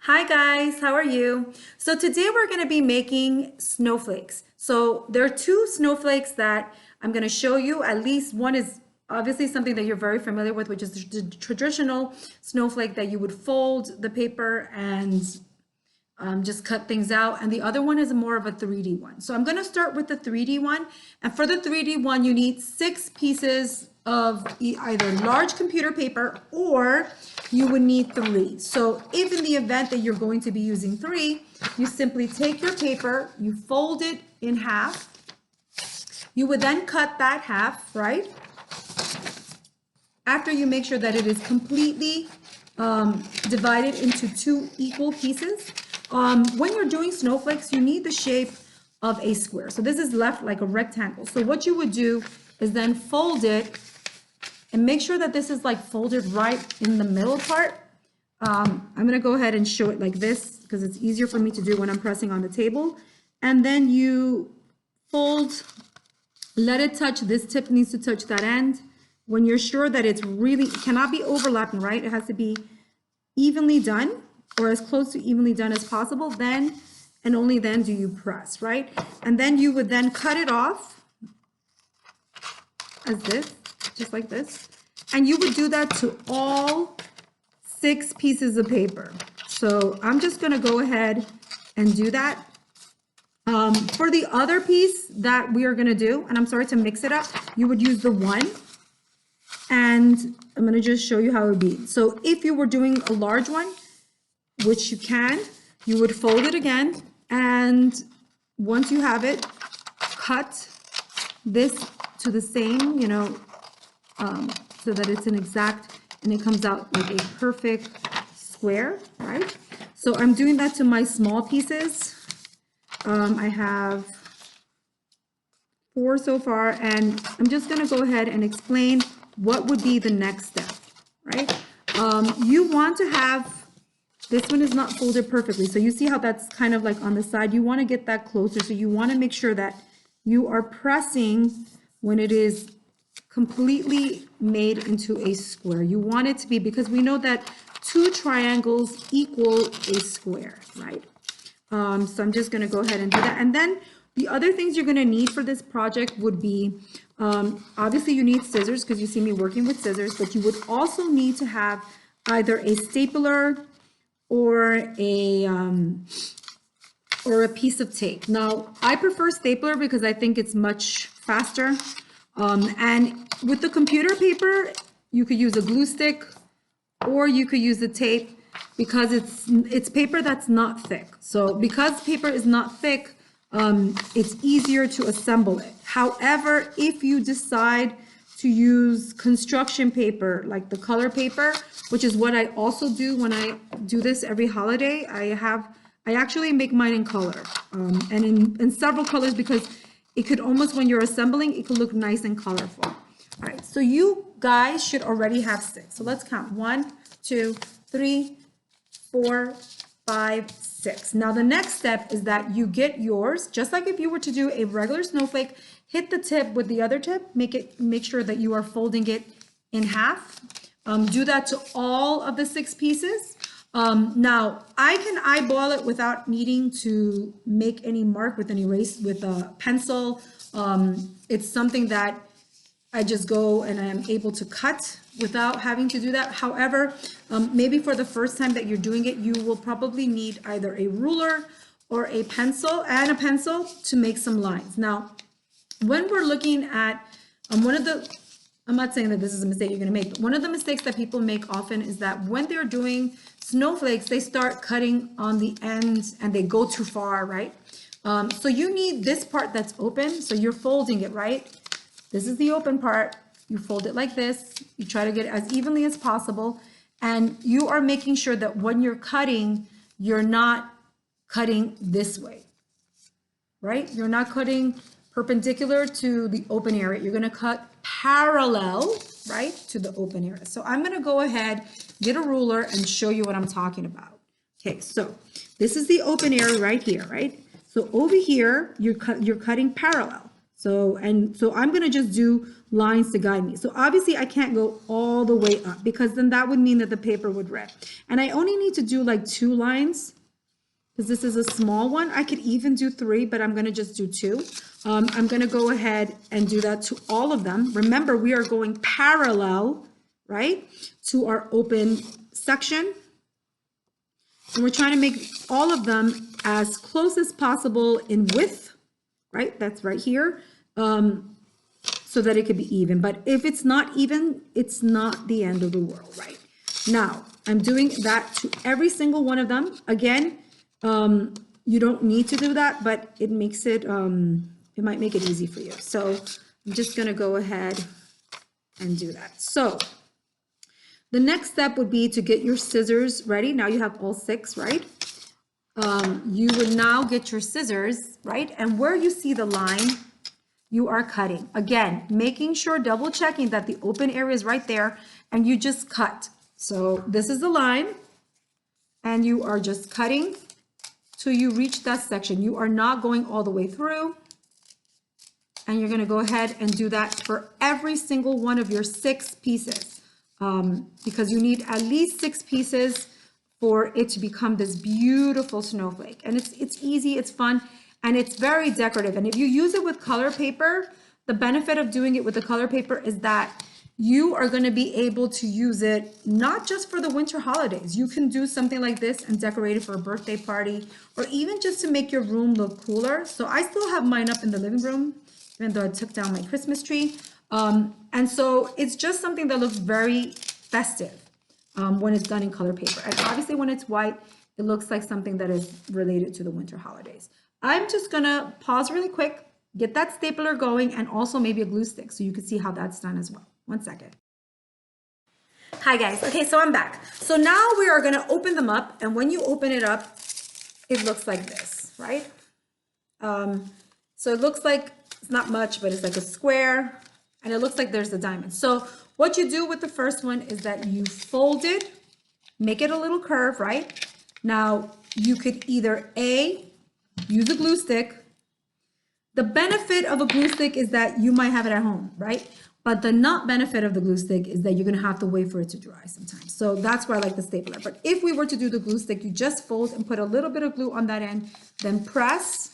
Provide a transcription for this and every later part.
Hi guys, how are you? So today we're going to be making snowflakes. So there are two snowflakes that I'm going to show you. At least one is obviously something that you're very familiar with, which is the traditional snowflake that you would fold the paper and just cut things out. And the other one is more of a 3D one. So I'm going to start with the 3D one. And for the 3D one, you need 6 pieces of either large computer paper or you would need 3. So if in the event that you're going to be using 3, you simply take your paper, you fold it in half. You would then cut that half, right? After you make sure that it is completely divided into 2 equal pieces. When you're doing snowflakes, you need the shape of a square. So this is left like a rectangle. So what you would do is then fold it and make sure that this is like folded right in the middle part. I'm gonna go ahead and show it like this because it's easier for me to do when I'm pressing on the table. And then you fold, let it touch, this tip needs to touch that end. When you're sure that it's really, it cannot be overlapping, right? It has to be evenly done or as close to evenly done as possible. Then and only then do you press, right? And then you would then cut it off as this, just like this. And you would do that to all 6 pieces of paper. So I'm just gonna go ahead and do that. For the other piece that we are gonna do, and I'm sorry to mix it up, you would use the 1. And I'm gonna just show you how it would be. So if you were doing a large one, which you can, you would fold it again. And once you have it, cut this to the same, so that it's an exact, and it comes out like a perfect square, right? So I'm doing that to my small pieces. I have 4 so far, and I'm just gonna go ahead and explain what would be the next step, right? You want to have, this one is not folded perfectly. So you see how that's kind of like on the side. You want to get that closer. So you want to make sure that you are pressing when it is completely made into a square. You want it to be, because we know that 2 triangles equal a square, right? So I'm just going to go ahead and do that. And then the other things you're going to need for this project would be, obviously you need scissors because you see me working with scissors, but you would also need to have either a stapler or a piece of tape. Now, I prefer stapler because I think it's much faster. And with the computer paper, you could use a glue stick or you could use the tape because it's paper that's not thick. So because paper is not thick, it's easier to assemble it. However, if you decide to use construction paper, like the color paper, which is what I also do when I do this every holiday, I actually make mine in color, and in several colors, because it could almost, when you're assembling, it could look nice and colorful. All right, so you guys should already have 6. So let's count. 1, 2, 3, 4, 5, 6. Now the next step is that you get yours, just like if you were to do a regular snowflake, hit the tip with the other tip, make sure that you are folding it in half. Do that to all of the 6 pieces. Now I can eyeball it without needing to make any mark with an erase with a pencil. It's something that I just go and I am able to cut without having to do that. However, maybe for the first time that you're doing it, you will probably need either a ruler or a pencil to make some lines. Now, when we're looking at I'm not saying that this is a mistake you're going to make, but one of the mistakes that people make often is that when they're doing snowflakes, they start cutting on the ends and they go too far, right? So you need this part that's open. So you're folding it, right? This is the open part. You fold it like this. You try to get it as evenly as possible. And you are making sure that when you're cutting, you're not cutting this way, right? You're not cutting perpendicular to the open area. You're going to cut parallel, right, to the open area. So I'm going to go ahead, get a ruler, and show you what I'm talking about. Okay, so this is the open area right here, right? So over here, you're cutting parallel. So I'm going to just do lines to guide me. So obviously I can't go all the way up because then that would mean that the paper would rip. And I only need to do like 2 lines because this is a small one. I could even do 3, but I'm going to just do 2. I'm going to go ahead and do that to all of them. Remember, we are going parallel, right, to our open section. And we're trying to make all of them as close as possible in width, right? That's right here, so that it could be even. But if it's not even, it's not the end of the world, right? Now, I'm doing that to every single one of them. Again, you don't need to do that, but it makes it, it might make it easy for you. So I'm just gonna go ahead and do that. So the next step would be to get your scissors ready. Now you have all 6, right? You would now get your scissors, right? And where you see the line, you are cutting. Again, making sure, double checking that the open area is right there, and you just cut. So this is the line, and you are just cutting till you reach that section. You are not going all the way through, and you're gonna go ahead and do that for every single one of your 6 pieces, because you need at least 6 pieces for it to become this beautiful snowflake. And it's easy, it's fun, and it's very decorative. And if you use it with color paper, the benefit of doing it with the color paper is that you are going to be able to use it not just for the winter holidays. You can do something like this and decorate it for a birthday party, or even just to make your room look cooler. So I still have mine up in the living room, even though I took down my Christmas tree. And so it's just something that looks very festive when it's done in color paper. And obviously when it's white, it looks like something that is related to the winter holidays. I'm just gonna pause really quick, get that stapler going, and also maybe a glue stick so you can see how that's done as well. 1 second. Hi guys, okay, so I'm back. So now we are gonna open them up, and when you open it up, it looks like this, right? So it looks like it's not much, but it's like a square, and it looks like there's a diamond. So what you do with the first one is that you fold it, make it a little curve, right? Now you could either use a glue stick. The benefit of a glue stick is that you might have it at home, right? But the not benefit of the glue stick is that you're gonna have to wait for it to dry sometimes. So that's why I like the stapler. But if we were to do the glue stick, you just fold and put a little bit of glue on that end, then press,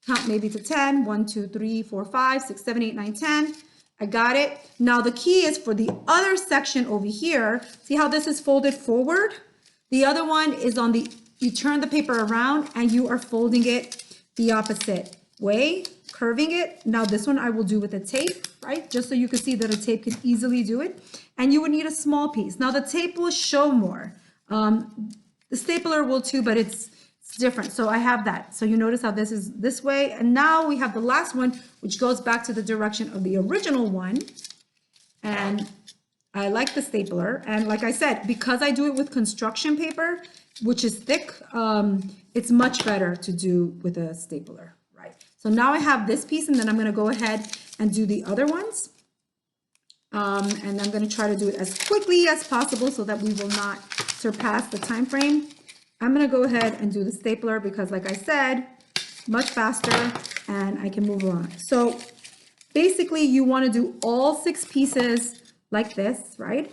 count maybe to 10, 1, 2, 3, 4, 5, 6, 7, 8, 9, 10. I got it. Now the key is for the other section over here, see how this is folded forward? The other one is on the, you turn the paper around and you are folding it the opposite way, curving it. Now this one I will do with a tape, right? Just so you can see that a tape can easily do it. And you would need a small piece. Now the tape will show more. The stapler will too, but it's different. So I have that. So you notice how this is this way. And now we have the last one, which goes back to the direction of the original one. And I like the stapler. And like I said, because I do it with construction paper, which is thick, it's much better to do with a stapler, right? So now I have this piece, and then I'm going to go ahead and do the other ones. And I'm going to try to do it as quickly as possible so that we will not surpass the time frame. I'm going to go ahead and do the stapler because, like I said, much faster and I can move around. So basically you want to do all 6 pieces like this, right?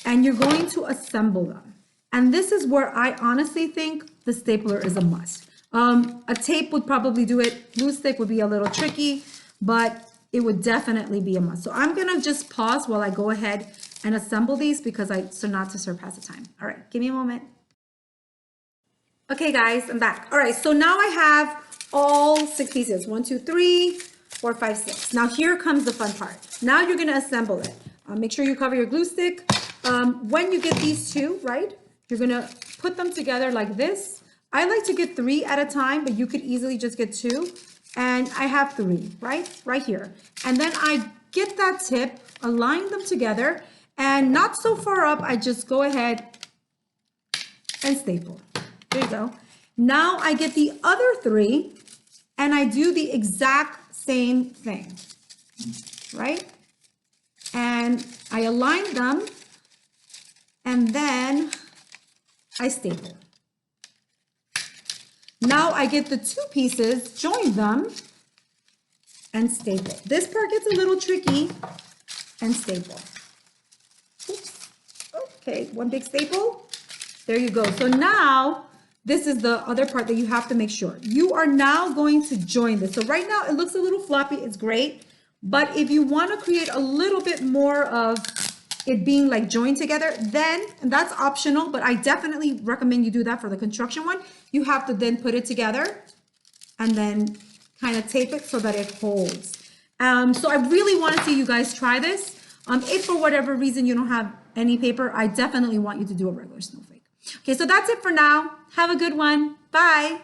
And you're going to assemble them. And this is where I honestly think the stapler is a must. A tape would probably do it. Glue stick would be a little tricky, but it would definitely be a must. So I'm going to just pause while I go ahead and assemble these because so not to surpass the time. All right, give me a moment. Okay guys, I'm back. All right, so now I have all 6 pieces. 1, 2, 3, 4, 5, 6. Now here comes the fun part. Now you're gonna assemble it. Make sure you cover your glue stick. When you get these 2, right, you're gonna put them together like this. I like to get 3 at a time, but you could easily just get 2. And I have 3, right here. And then I get that tip, align them together, and not so far up, I just go ahead and staple. There you go. Now I get the other 3 and I do the exact same thing, right? And I align them and then I staple. Now I get the 2 pieces, join them, and staple. This part gets a little tricky, and staple. Oops. Okay, one big staple. There you go. So now, this is the other part that you have to make sure. You are now going to join this. So right now it looks a little floppy, it's great. But if you want to create a little bit more of it being like joined together, then, and that's optional, but I definitely recommend you do that for the construction one. You have to then put it together and then kind of tape it so that it holds. So I really want to see you guys try this. If for whatever reason you don't have any paper, I definitely want you to do a regular snowflake. Okay, so that's it for now. Have a good one. Bye.